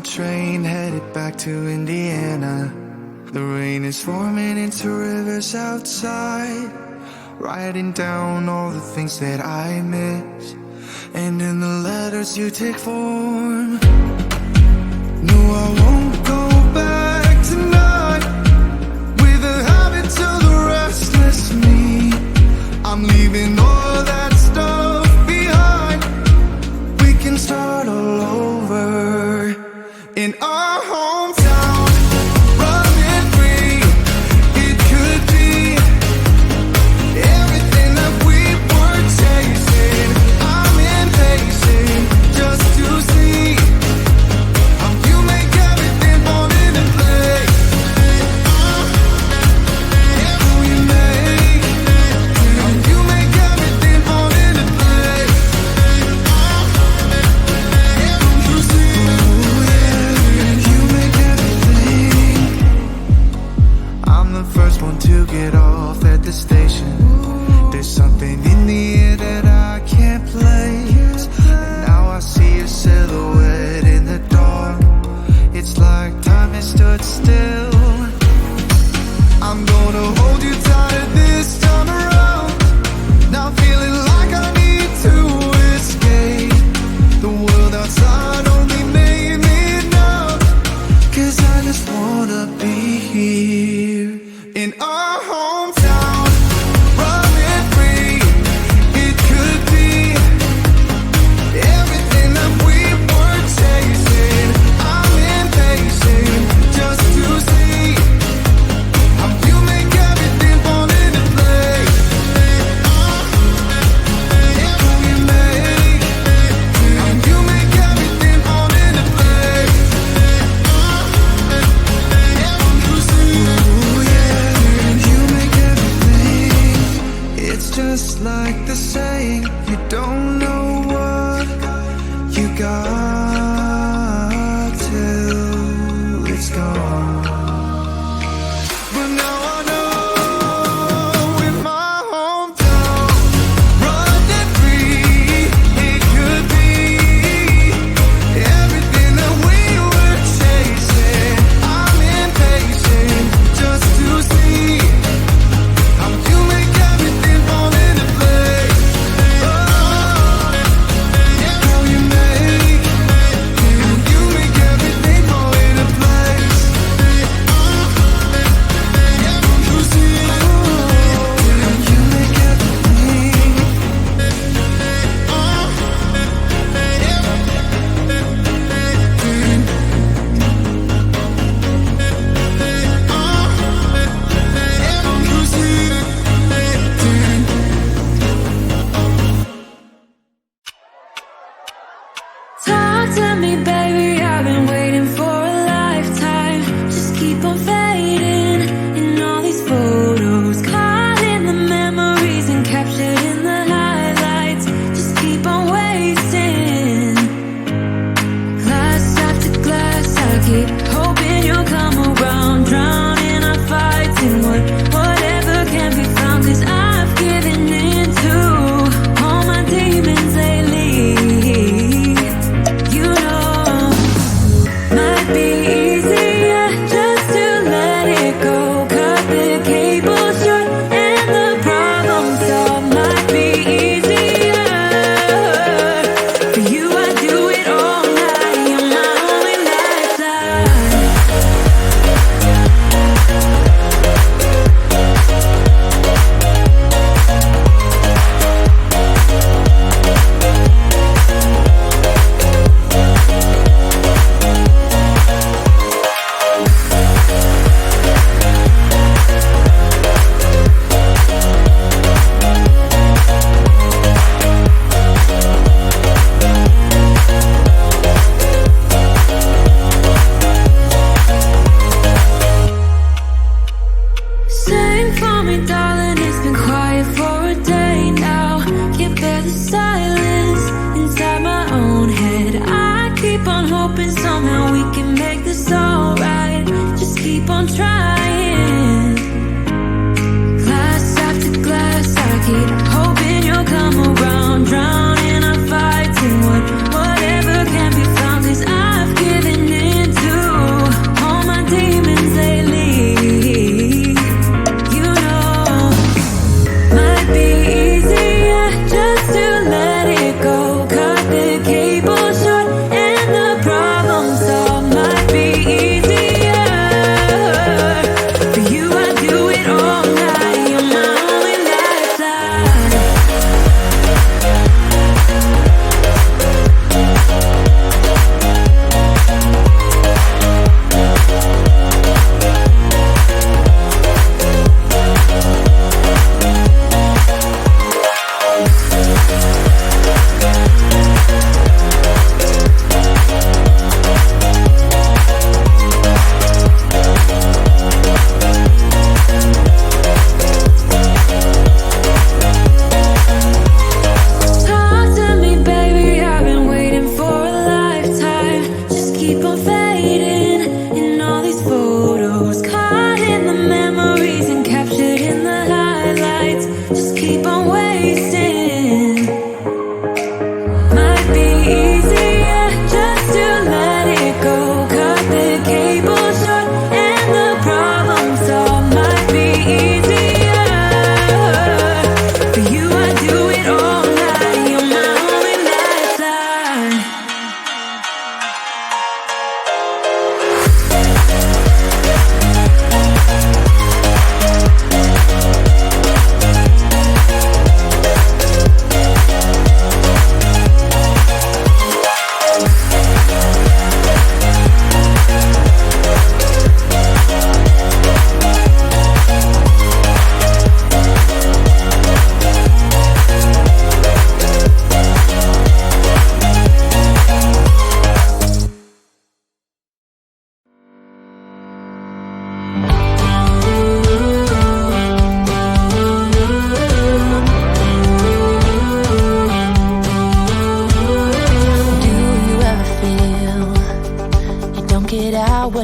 train headed back to Indiana. The rain is forming into rivers outside, writing down all the things that I miss, and in the letters you take form. No, I won't go back tonight with the habits of the restless me. I'm leaving all that stuff behind. We can start all over in our hometown, running free. It could be everything that we were chasing. I'm impatient just to see how you make everything fall into place. How you make everything fall into place. You see, you make everything. I'm the first one to get off at the station. There's something in the air that I can't place, and now I see a silhouette in the dark. It's like time has stood still. I'm gonna hold you tighter this time around. Now feeling like I need to escape. The world outside only made me numb, 'cause I just wanna be here in our hometown, running free. It could be everything that we were chasing. I'm impatient just to see how you make everything fall into place. How you make everything fall into place. You see, you make everything. It's just like the saying, you don't know what you got till it's gone. But now I know in my hometown, running free, it could be everything that we were chasing. I'm impatient just to see how you make everything fall into place. How you make everything fall into place. You see, how you make everything. You see. Talk to me, baby, I've been waiting for a lifetime. Just keep on fading in all these photos, caught in the memories and captured in the highlights. Just keep on wasting. Glass after glass, I keep hoping you'll come around, drowning our fights in whatever can be found. 'Cause I've given in to all my demons lately. You know, might be easier just to let it go. Cut the cable short and the problem solved. Might be easier for you. I do it all night. You're my only lifeline. Sing for me, darling, it's been quiet for a day now. Can't bear the silence inside my own head. I keep on hoping somehow we can make this alright. Just keep on trying. Glass after glass, I keep hoping you'll come around, drowning our fights in whatever can be found. 'Cause I've given in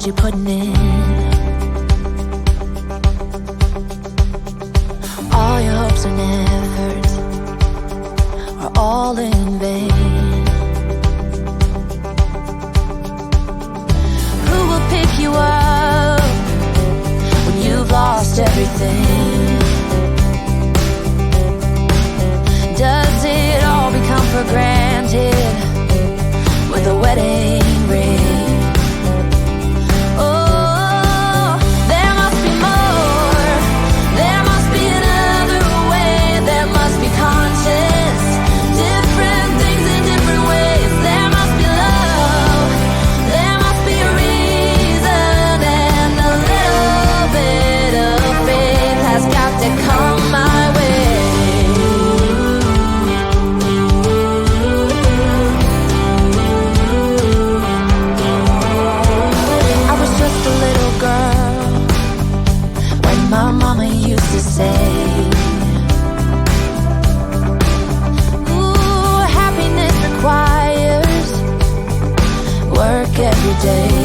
hours you're putting in. All your hopes and efforts are all in vain. Who will pick you up when you've lost everything? Does it all become for granted with a wedding ring? Oh, there must be more. There must be another way. There must be conscious, different things in different ways. There must be love. There must be a reason, and a little bit of faith has got to come my way. My mama used to say, ooh, happiness requires work every day.